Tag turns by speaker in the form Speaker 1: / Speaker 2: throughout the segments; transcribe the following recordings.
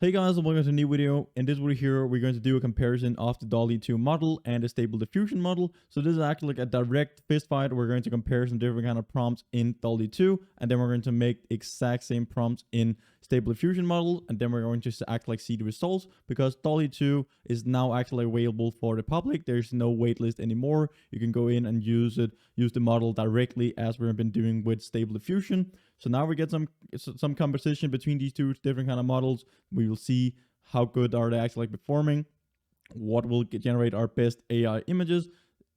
Speaker 1: Hey guys, and welcome to a new video. In this video here, we're going to do a comparison of the DALL-E 2 model and the Stable Diffusion model. So this is actually like a direct fist fight. We're going to compare some different kind of prompts in DALL-E 2, and then we're going to make the exact same prompts in Stable Diffusion model, and then we're going to see the results, because DALL-E 2 is now actually available for the public. There's no waitlist anymore. You can go in and use the model directly, as we've been doing with Stable Diffusion. So now we get some competition between these two different kind of models. We will see how good are they actually performing, what will generate our best AI images.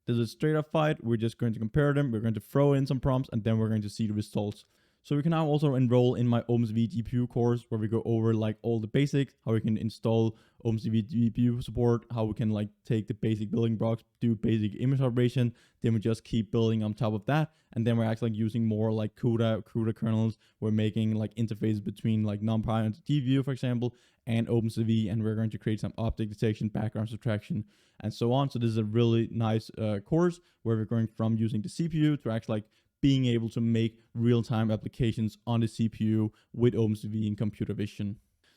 Speaker 1: This is a straight up fight. We're just going to compare them. We're going to throw in some prompts, and then we're going to see the results. So we can now also enroll in my OpenCV GPU course, where we go over like all the basics, how we can install OpenCV GPU support, how we can like take the basic building blocks, do basic image operation, then we just keep building on top of that, and then we're actually using more like CUDA kernels. We're making like interfaces between like NumPy and TView, for example, and OpenCV, and we're going to create some object detection, background subtraction, and so on. So this is a really nice course where we're going from using the CPU to actually like being able to make real-time applications on the CPU with OpenCV and computer vision.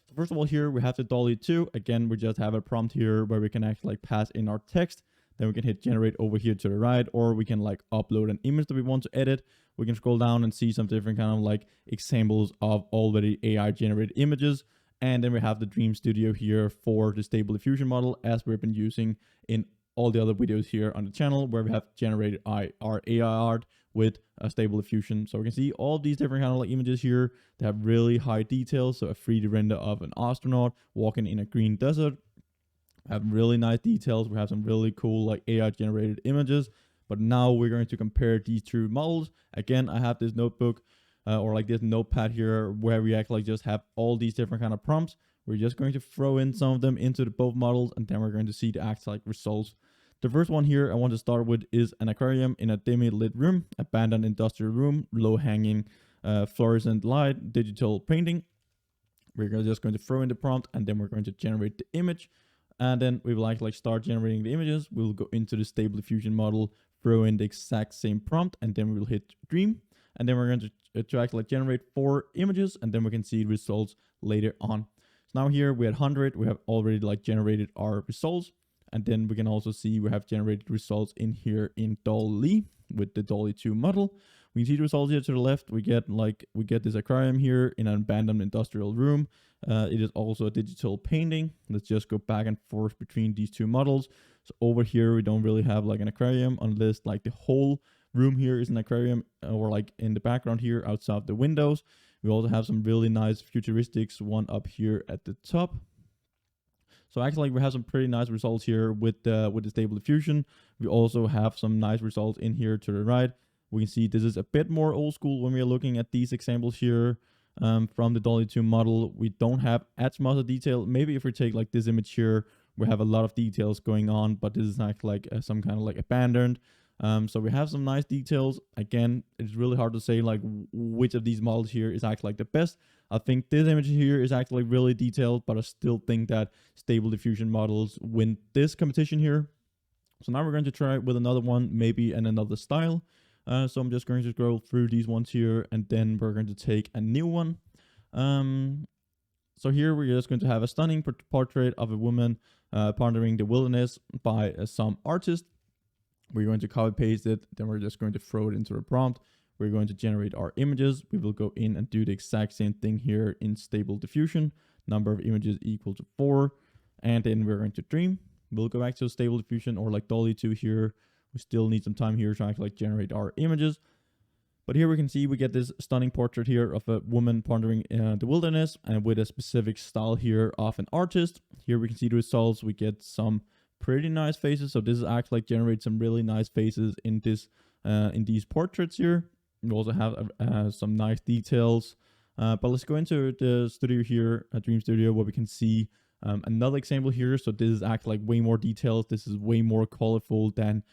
Speaker 1: So first of all, here we have the DALL-E 2. Again, we just have a prompt here where we can actually like pass in our text. Then we can hit generate over here to the right, or we can like upload an image that we want to edit. We can scroll down and see some different kind of like examples of already AI generated images. And then we have the Dream Studio here for the Stable Diffusion model, as we've been using in all the other videos here on the channel, where we have generated our AI art with a Stable Diffusion. So we can see all these different kind of like images here. They have really high details. So a 3D render of an astronaut walking in a green desert. We have really nice details. We have some really cool like AI generated images. But now we're going to compare these two models. Again, I have this notebook or like this notepad here, where we actually just have all these different kind of prompts. We're just going to throw in some of them into both models, and then we're going to see the actual like results. The first one here I want to start with is an aquarium in a dimly lit room, abandoned industrial room, low-hanging fluorescent light, digital painting. We're just going to throw in the prompt, and then we're going to generate the image. And then we will like start generating the images. We'll go into the Stable Diffusion model, throw in the exact same prompt, and then we will hit Dream. And then we're going to actually generate 4 images, and then we can see results later on. So now here we had 100. We have already like generated our results. And then we can also see we have generated results in here in DALL-E with the DALL-E 2 model. We can see the results here to the left. We get this aquarium here in an abandoned industrial room. It is also a digital painting. Let's just go back and forth between these two models. So over here, we don't really have like an aquarium, unless like the whole room here is an aquarium, or like in the background here outside the windows. We also have some really nice futuristics one up here at the top. So actually we have some pretty nice results here with the Stable Diffusion. We also have some nice results in here to the right. We can see this is a bit more old school when we are looking at these examples here from the DALL-E 2 model. We don't have as much detail. Maybe if we take like this image here, we have a lot of details going on, but this is actually like some kind of like abandoned. So we have some nice details. Again, it's really hard to say like which of these models here is actually like the best. I think this image here is actually really detailed, but I still think that Stable Diffusion models win this competition here. So now we're going to try with another one, maybe in another style. So I'm just going to scroll through these ones here, and then we're going to take a new one. So here we're just going to have a stunning portrait of a woman pondering the wilderness by some artist. We're going to copy paste it, then we're just going to throw it into a prompt. We're going to generate our images. We will go in and do the exact same thing here in Stable Diffusion. Number of images equal to 4. And then we're going to Dream. We'll go back to Stable Diffusion, or like DALL-E 2 here. We still need some time here to actually like generate our images. But here we can see we get this stunning portrait here of a woman pondering the wilderness, and with a specific style here of an artist. Here we can see the results. We get some pretty nice faces. So this is actually like generate some really nice faces in these portraits here. We also have some nice details. But let's go into the studio here, Dream Studio, where we can see another example here. So this is actually like way more details. This is way more colorful than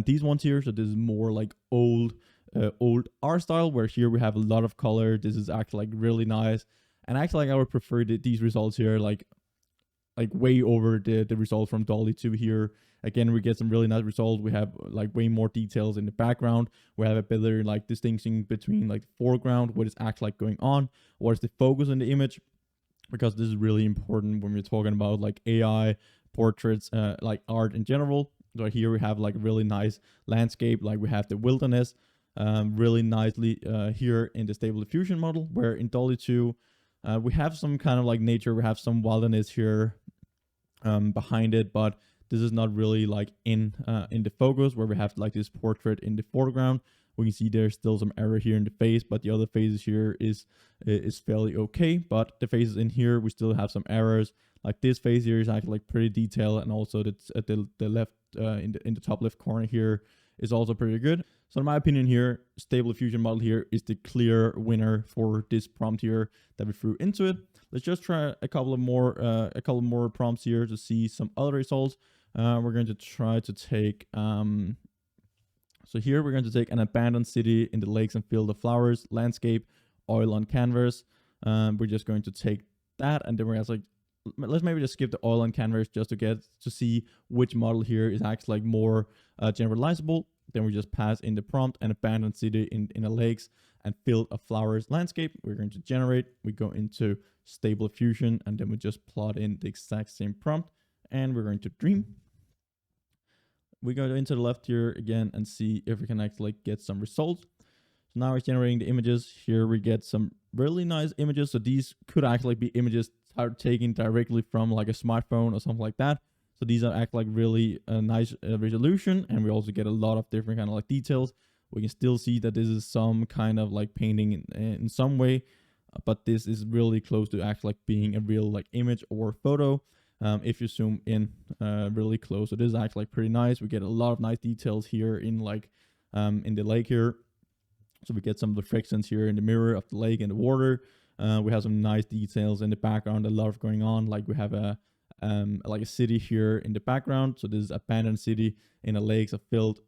Speaker 1: these ones here. So this is more like old art style, where here we have a lot of color. This is actually like really nice. And actually like I would prefer these results here like way over the results from DALL-E 2 here. Again, we get some really nice results. We have like way more details in the background. We have a better like distinction between like the foreground, what is actually like going on, what is the focus in the image. because this is really important when we're talking about like AI portraits, like art in general. So here we have like a really nice landscape, like we have the wilderness, really nicely here in the Stable Diffusion model, where in DALL-E 2 we have some kind of like nature, we have some wilderness here behind it, but this is not really like in the focus, where we have like this portrait in the foreground. We can see there's still some error here in the face, but the other faces here is fairly okay. But the faces in here, we still have some errors. Like this face here is actually like pretty detailed, and also the left in the top left corner here is also pretty good. So in my opinion here, Stable Diffusion model here is the clear winner for this prompt here that we threw into it. Let's just try a couple more prompts here to see some other results. We're going to try to take so here we're going to take an abandoned city in the lakes and field of flowers, landscape, oil on canvas. We're just going to take that, and then we're like, let's maybe just skip the oil on canvas just to get to see which model here is actually like more generalizable. Then we just pass in the prompt an abandoned city in the lakes and field of flowers landscape. We're going to generate. We go into Stable Diffusion, and then we just plot in the exact same prompt, and we're going to dream. We go into the left here again and see if we can actually get some results. So now we're generating the images. Here we get some really nice images. So these could actually be images taken directly from like a smartphone or something like that. So these are like really nice resolution, and we also get a lot of different kind of like details. We can still see that this is some kind of like painting in some way, but this is really close to actually like being a real like image or photo. If you zoom in really close, so this is actually like pretty nice. We get a lot of nice details here in like in the lake here. So we get some reflections here in the mirror of the lake and the water. We have some nice details in the background, a lot of going on. Like we have a like a city here in the background. So this is abandoned city in a lakes of field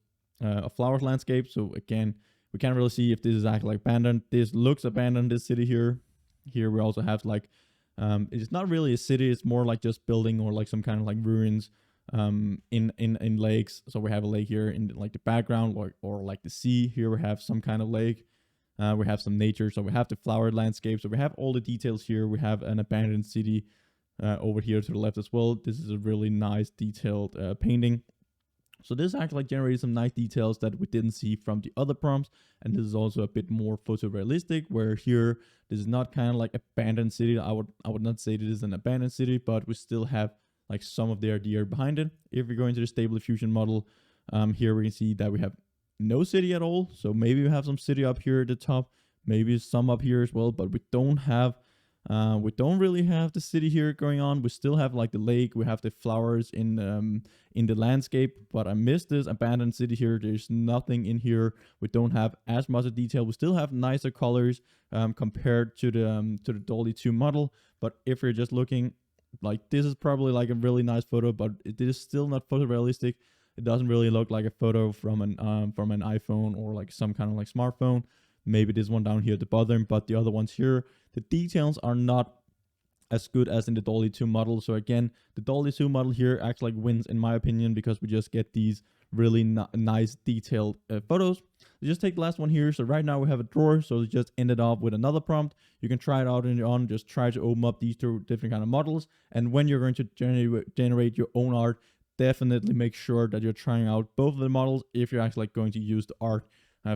Speaker 1: of flowers landscape. So again, we can't really see if this is actually like abandoned. This looks abandoned, this city here. Here we also have like it's not really a city, it's more like just building or like some kind of like ruins in lakes. So we have a lake here in like the background, or like the sea. Here we have some kind of lake. We have some nature, so we have the flower landscape. So we have all the details here. We have an abandoned city over here to the left as well. This is a really nice detailed painting. So this actually like generated some nice details that we didn't see from the other prompts. And this is also a bit more photorealistic, where here this is not kind of like abandoned city. I would not say this is an abandoned city, but we still have like some of the idea behind it. If we go into the Stable Diffusion model, here we can see that we have no city at all. So maybe we have some city up here at the top, maybe some up here as well, but we don't really have the city here going on. We still have like the lake, we have the flowers in the landscape, but I missed this abandoned city here. There's nothing in here. We don't have as much of detail. We still have nicer colors compared to the DALL-E 2 model. But if you're just looking, like this is probably like a really nice photo, but it is still not photorealistic. It doesn't really look like a photo from an iPhone or like some kind of like smartphone. Maybe this one down here at the bottom, but the other ones here, the details are not as good as in the DALL-E 2 model. So again, the DALL-E 2 model here actually like wins in my opinion, because we just get these really nice detailed photos. Let's just take the last one here. So right now we have a drawer, so it just ended up with another prompt. You can try it out on your own. Just try to open up these two different kind of models, and when you're going to generate your own art, definitely make sure that you're trying out both of the models if you're actually like going to use the art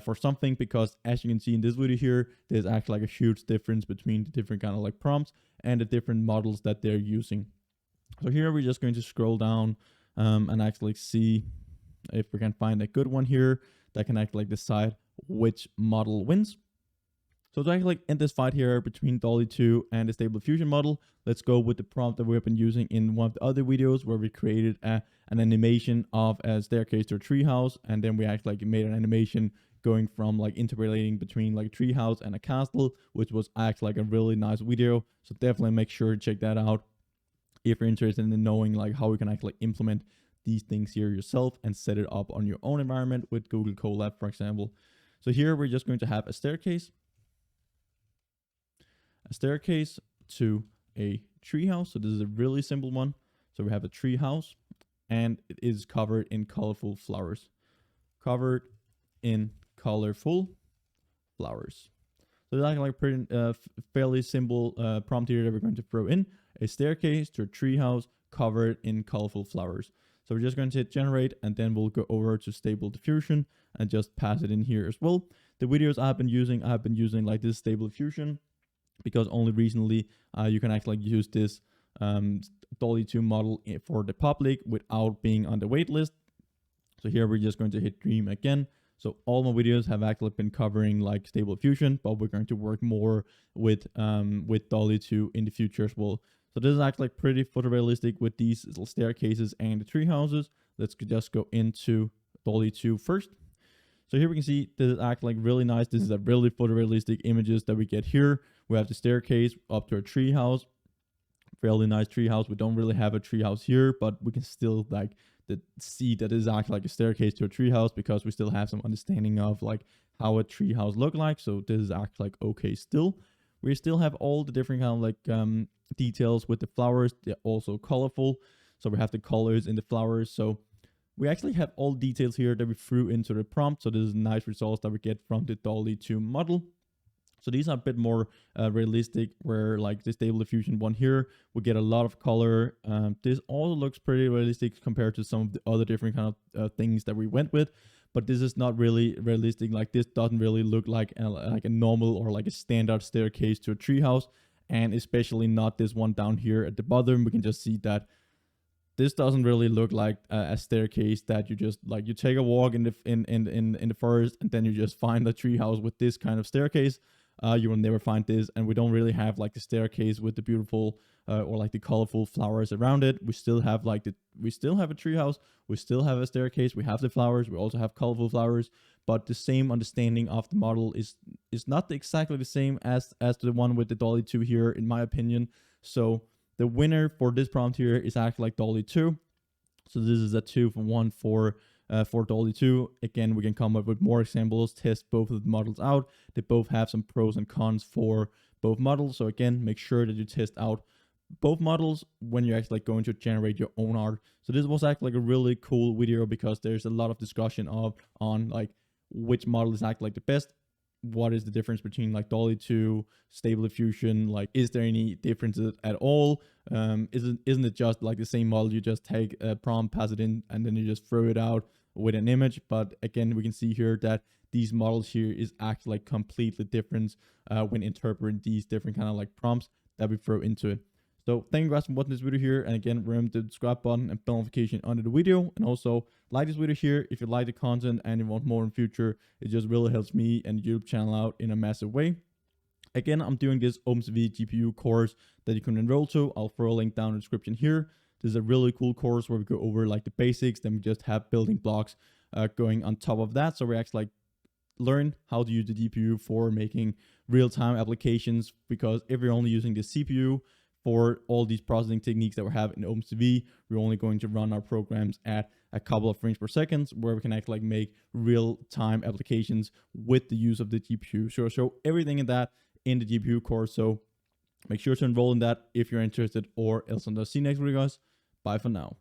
Speaker 1: for something, because as you can see in this video here, there's actually like a huge difference between the different kind of like prompts and the different models that they're using. So here we're just going to scroll down and actually see if we can find a good one here that can actually like decide which model wins. So to actually like end this fight here between DALL-E 2 and the Stable Diffusion model, let's go with the prompt that we've been using in one of the other videos, where we created an animation of a staircase to a treehouse, and then we actually like made an animation going from like interpolating between like a treehouse and a castle, which was actually like a really nice video. So definitely make sure to check that out if you're interested in knowing like how we can actually implement these things here yourself and set it up on your own environment with Google Colab, for example. So here we're just going to have a staircase to a treehouse. So this is a really simple one. So we have a treehouse, and it is covered in colorful flowers. Covered in colorful flowers. So that's like pretty fairly simple prompt here that we're going to throw in: a staircase to a treehouse covered in colorful flowers. So we're just going to hit generate, and then we'll go over to Stable Diffusion and just pass it in here as well. The videos I've been using like this Stable Diffusion because only recently you can actually use this DALL-E 2 model for the public without being on the waitlist. So here we're just going to hit Dream again. So all my videos have actually been covering like Stable Diffusion, but we're going to work more with DALL-E 2 in the future as well. So this is actually pretty photorealistic with these little staircases and the tree houses. Let's just go into DALL-E 2 first. So here we can see this is actually like really nice. This is a really photorealistic images that we get here. We have the staircase up to a tree house, fairly nice tree house. We don't really have a tree house here, but we can still like see that this is actually like a staircase to a tree house because we still have some understanding of like how a tree house look like. So this is actually like okay still. We still have all the different kind of like details with the flowers. They're also colorful. So we have the colors in the flowers. So we actually have all details here that we threw into the prompt. So this is nice results that we get from the DALL-E 2 model. So these are a bit more realistic, where like the Stable Diffusion one here, we get a lot of color. This also looks pretty realistic compared to some of the other different kind of things that we went with. But this is not really realistic. Like this doesn't really look like a normal or like a standard staircase to a treehouse, and especially not this one down here at the bottom. We can just see that this doesn't really look like a staircase that you just like you take a walk in the forest and then you just find a treehouse with this kind of staircase. You will never find this, and we don't really have like the staircase with the beautiful or like the colorful flowers around it. We still have like we still have a treehouse, we still have a staircase, we have the flowers, we also have colorful flowers, but the same understanding of the model is not exactly the same as the one with the DALL-E 2 here, in my opinion. So the winner for this prompt here is actually like DALL-E 2. So this is a 2 for 1 for DALL-E 2. Again, we can come up with more examples, test both of the models out. They both have some pros and cons for both models. So again, make sure that you test out both models when you're actually going to generate your own art. So this was actually like a really cool video because there's a lot of discussion on like which model is actually like the best. What is the difference between like DALL-E 2, Stable Diffusion? Like, is there any differences at all? Isn't it just like the same model? You just take a prompt, pass it in, and then you just throw it out with an image. But again, we can see here that these models here is actually like completely different when interpreting these different kind of like prompts that we throw into it. So thank you guys for watching this video here. And again, remember to subscribe button and bell notification under the video. And also like this video here if you like the content and you want more in future. It just really helps me and the YouTube channel out in a massive way. Again, I'm doing this OpenCV GPU course that you can enroll to. I'll throw a link down in the description here. This is a really cool course where we go over like the basics. Then we just have building blocks going on top of that. So we actually like learn how to use the GPU for making real-time applications, because if you're only using the CPU for all these processing techniques that we have in OpenCV, we're only going to run our programs at a couple of frames per second, where we can actually like make real-time applications with the use of the GPU. So I'll show everything in that in the GPU course. So make sure to enroll in that if you're interested, or else I'll see you next video, guys. Bye for now.